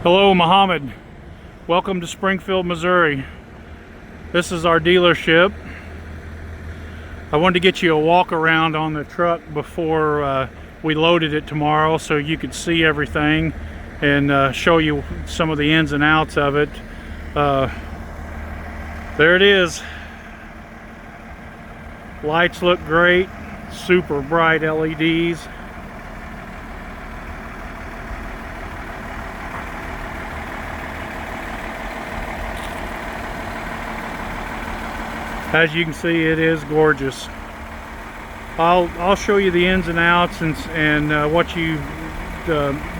Hello, Muhammad. Welcome to Springfield, Missouri. This is our dealership. I wanted to get you a walk around on the truck before we loaded it tomorrow so you could see everything and show you some of the ins and outs of it. There it is. Lights look great, super bright LEDs. As you can see, it is gorgeous. I'll show you the ins and outs and what you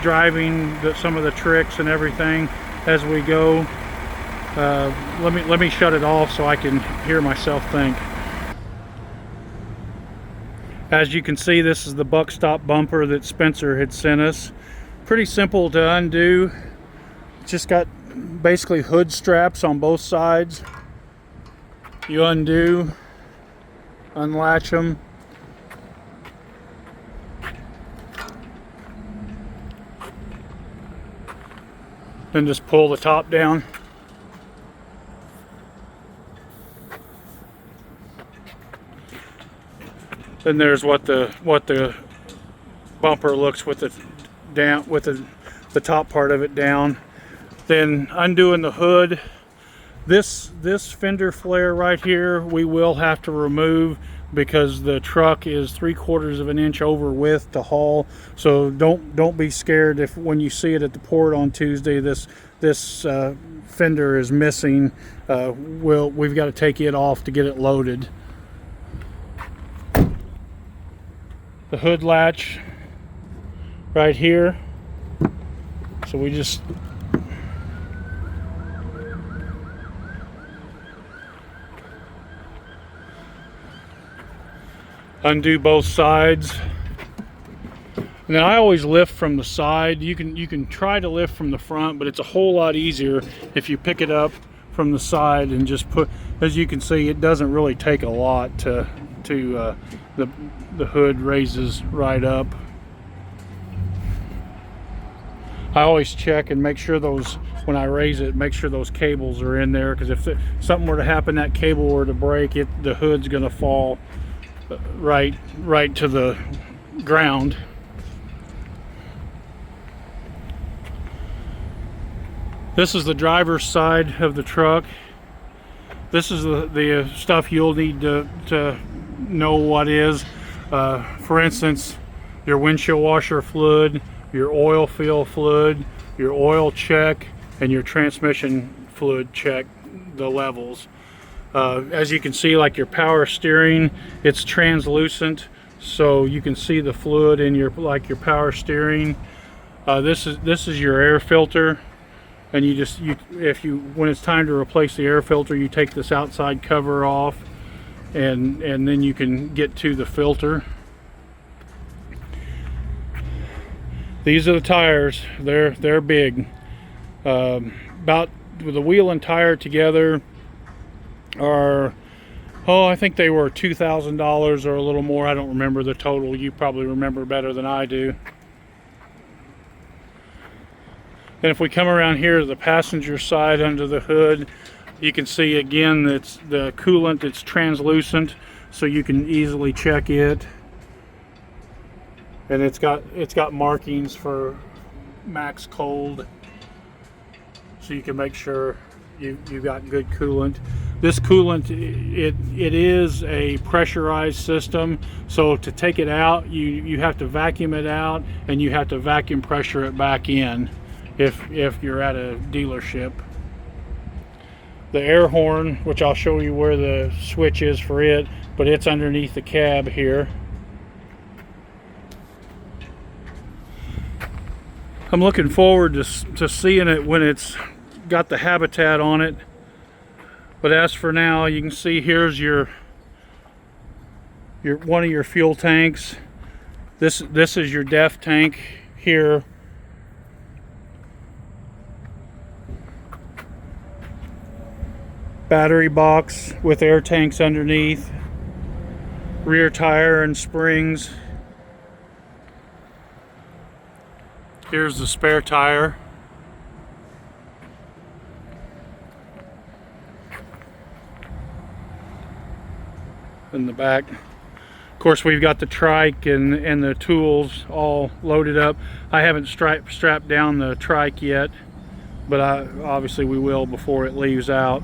driving, some of the tricks and everything as we go. Let me shut it off so I can hear myself think. As you can see, this is the buck stop bumper that Spencer had sent us. Pretty simple to undo. It's just got basically hood straps on both sides. You undo, unlatch them, then just pull the top down. Then there's what the bumper looks with the top part of it down. Then undoing the hood. This fender flare right here we will have to remove because the truck is 3/4 of an inch over width to haul. So don't be scared if when you see it at the port on Tuesday this fender is missing. We've got to take it off to get it loaded. The hood latch right here. So we just undo both sides. Now I always lift from the side. You can try to lift from the front, but it's a whole lot easier if you pick it up from the side and just put. As you can see, it doesn't really take a lot to the hood raises right up. I always check and make sure those, when I raise it, make sure those cables are in there, because if something were to happen, that cable were to break, the hood's gonna fall right to the ground. This is the driver's side of the truck. This is the stuff you'll need to know what is. For instance, your windshield washer fluid, your oil fill fluid, your oil check, and your transmission fluid check, the levels. As you can see, like your power steering, it's translucent, so you can see the fluid in your power steering. This is your air filter, and when it's time to replace the air filter, you take this outside cover off, and then you can get to the filter. These are the tires. They're big. About with the wheel and tire together are, I think they were $2,000 or a little more. I don't remember the total. You probably remember better than I do. And if we come around here to the passenger side under the hood, you can see again that's the coolant. It's translucent, so you can easily check it. And it's got markings for max cold, so you can make sure you've got good coolant. This coolant, it is a pressurized system, so to take it out, you have to vacuum it out, and you have to vacuum pressure it back in if you're at a dealership. The air horn, which I'll show you where the switch is for it, but it's underneath the cab here. I'm looking forward to seeing it when it's got the habitate on it. But as for now, you can see here's your one of your fuel tanks. This is your def tank here. Battery box with air tanks underneath. Rear tire and springs. Here's the spare tire. in the back. Of course, we've got the trike and the tools all loaded up. I haven't strapped down the trike yet, but obviously we will before it leaves out.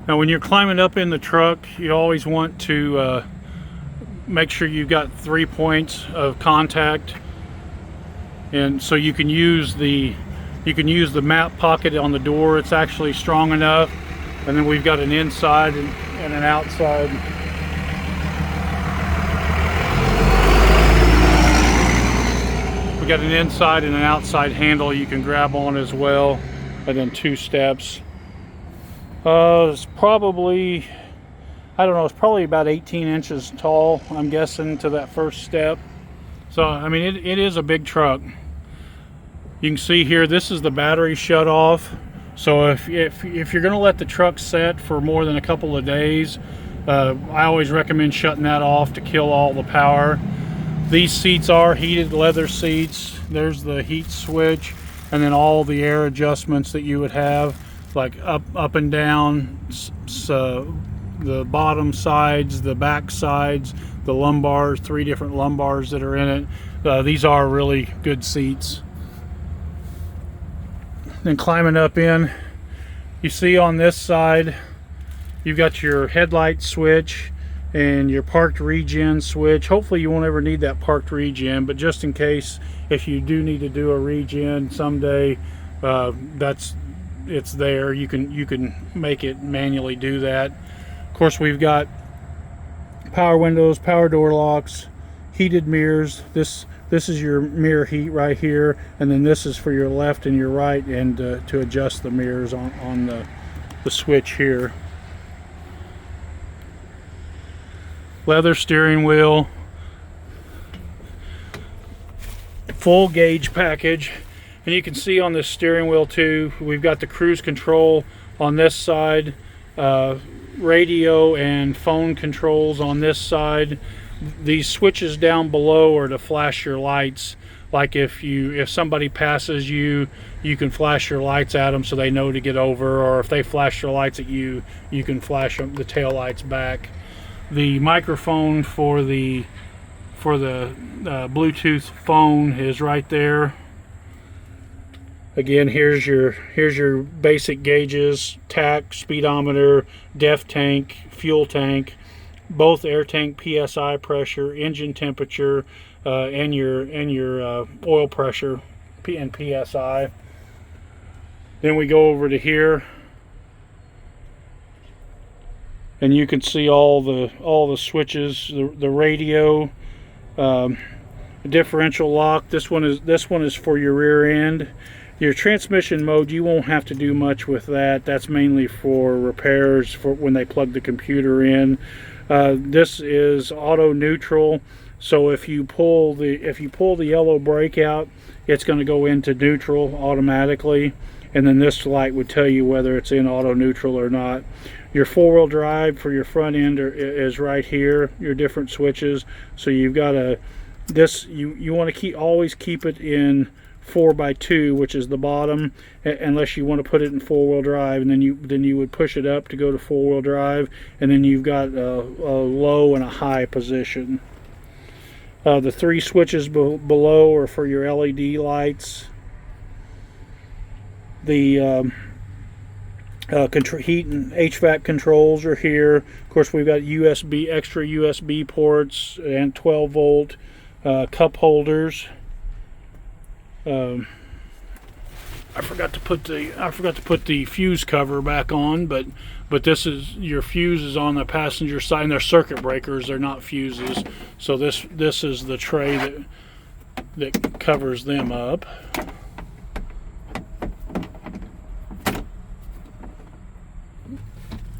Now when you're climbing up in the truck, you always want to make sure you've got 3 points of contact, and so you can use the map pocket on the door. It's actually strong enough, and then we've got an inside and an outside. We got an inside and an outside handle you can grab on as well, and then 2 steps. It's probably, I don't know, it's probably about 18 inches tall, I'm guessing, to that first step. So, I mean, it is a big truck. You can see here, this is the battery shut off. So if you're going to let the truck set for more than a couple of days, I always recommend shutting that off to kill all the power. These seats are heated leather seats. There's the heat switch, and then all the air adjustments that you would have, like up and down, the bottom sides, the back sides, the lumbars, 3 different lumbars that are in it. These are really good seats. Then climbing up in, you see on this side you've got your headlight switch and your parked regen switch. Hopefully you won't ever need that parked regen, but just in case, if you do need to do a regen someday, it's there. You can make it manually do that. Of course, we've got power windows, power door locks, heated mirrors. This is your mirror heat right here, and then this is for your left and your right, and to adjust the mirrors on the switch here. Leather steering wheel, full gauge package. And you can see on this steering wheel too, we've got the cruise control on this side, radio and phone controls on this side. These switches down below are to flash your lights. Like if somebody passes you, you can flash your lights at them so they know to get over, or if they flash their lights at you, you can flash the tail lights back. The microphone for the Bluetooth phone is right there. Again, here's your basic gauges: tach, speedometer, def tank, fuel tank, both air tank PSI pressure, engine temperature, and your oil pressure and PSI. Then we go over to here, and you can see all the switches, the radio, differential lock. This one is for your rear end. Your transmission mode, you won't have to do much with that. That's mainly for repairs, for when they plug the computer in. This is auto neutral, so if you pull the yellow brake out, it's going to go into neutral automatically, and then this light would tell you whether it's in auto neutral or not. Your 4-wheel drive for your front end is right here. Your different switches. So you've got you want to always keep it in 4x2, which is the bottom, unless you want to put it in 4-wheel drive, and then you would push it up to go to 4-wheel drive, and then you've got a low and a high position. The 3 switches below are for your LED lights. The heat and HVAC controls are here. Of course, we've got extra USB ports and 12-volt cup holders. I forgot to put the fuse cover back on, but this is your fuses on the passenger side, and they're circuit breakers. They're not fuses. So this is the tray that covers them up.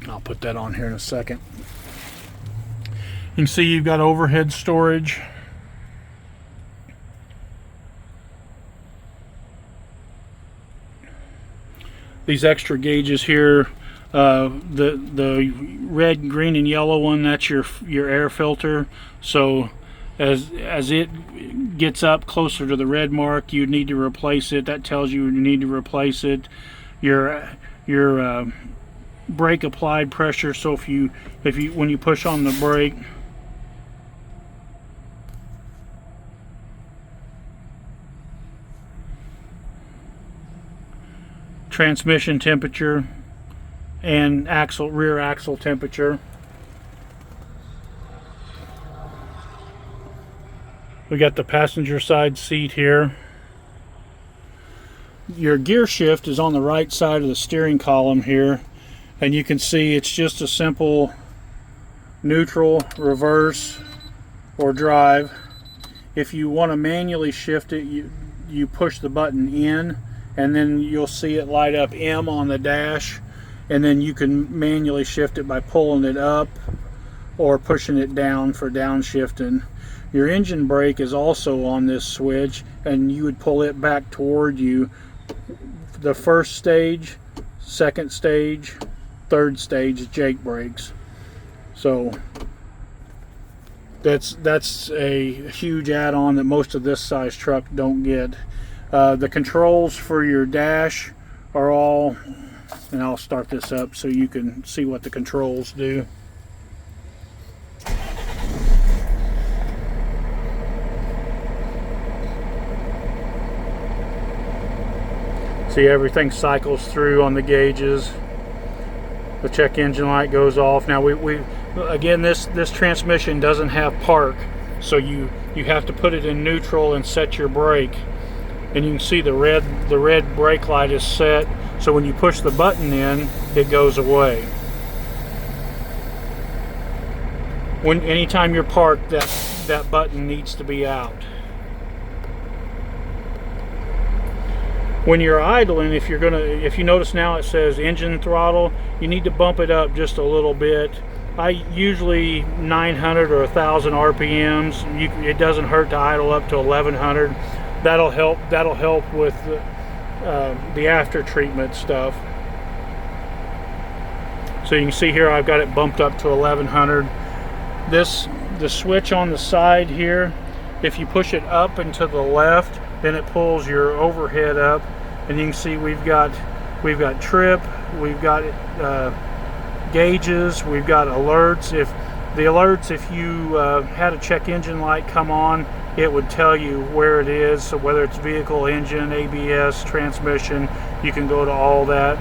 I'll put that on here in a second. You can see you've got overhead storage. These extra gauges here, the red, green, and yellow one, that's your air filter. So As it gets up closer to the red mark, you need to replace it. That tells you need to replace it. Your brake applied pressure. So if you when you push on the brake, transmission temperature and rear axle temperature. We got the passenger side seat here. Your gear shift is on the right side of the steering column here, and you can see it's just a simple neutral, reverse, or drive. If you want to manually shift it, you push the button in, and then you'll see it light up M on the dash, and then you can manually shift it by pulling it up or pushing it down for downshifting. Your engine brake is also on this switch, and you would pull it back toward you. The first stage, second stage, third stage Jake brakes. So that's a huge add-on that most of this size truck don't get. The controls for your dash are all, and I'll start this up so you can see what the controls do. See, everything cycles through on the gauges. The check engine light goes off. Now we again, this transmission doesn't have park, so you have to put it in neutral and set your brake. And you can see the red brake light is set, so when you push the button in, it goes away. Anytime you're parked, that button needs to be out. When you're idling, if you notice now it says engine throttle, you need to bump it up just a little bit. I usually 900 or 1000 RPMs. It doesn't hurt to idle up to 1100. That'll help with the after treatment stuff. So you can see here I've got it bumped up to 1100. The switch on the side here, if you push it up and to the left, then it pulls your overhead up, and you can see we've got trip, we've got gauges, we've got alerts. If you had a check engine light come on, it would tell you where it is. So whether it's vehicle, engine, ABS, transmission, you can go to all that.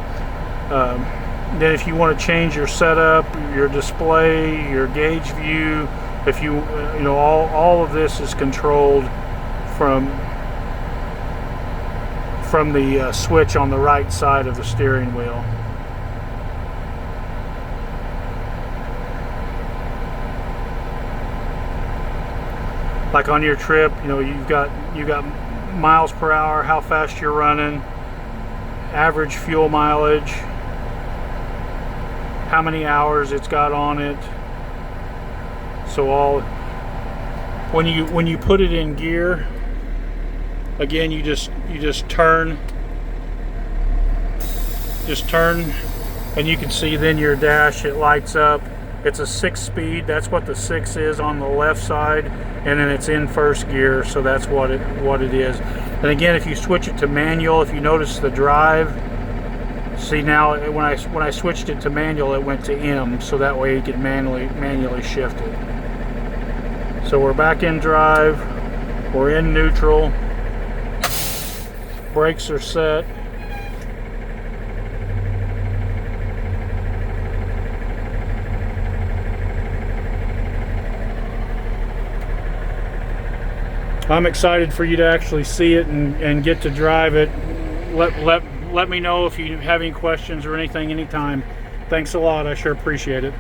Then if you want to change your setup, your display, your gauge view, if you know, all of this is controlled from the switch on the right side of the steering wheel. Like on your trip, you know, you've got miles per hour, how fast you're running, average fuel mileage, how many hours it's got on it. So when you put it in gear, again, you just turn, and you can see then your dash, it lights up. It's a 6-speed. That's what the 6 is on the left side, and then it's in first gear, so that's what it is. And again, if you switch it to manual, if you notice the drive, see now when I switched it to manual, it went to M, so that way you can manually shift it. So we're back in drive, we're in neutral, brakes are set. I'm excited for you to actually see it and get to drive it. Let me know if you have any questions or anything anytime. Thanks a lot. I sure appreciate it.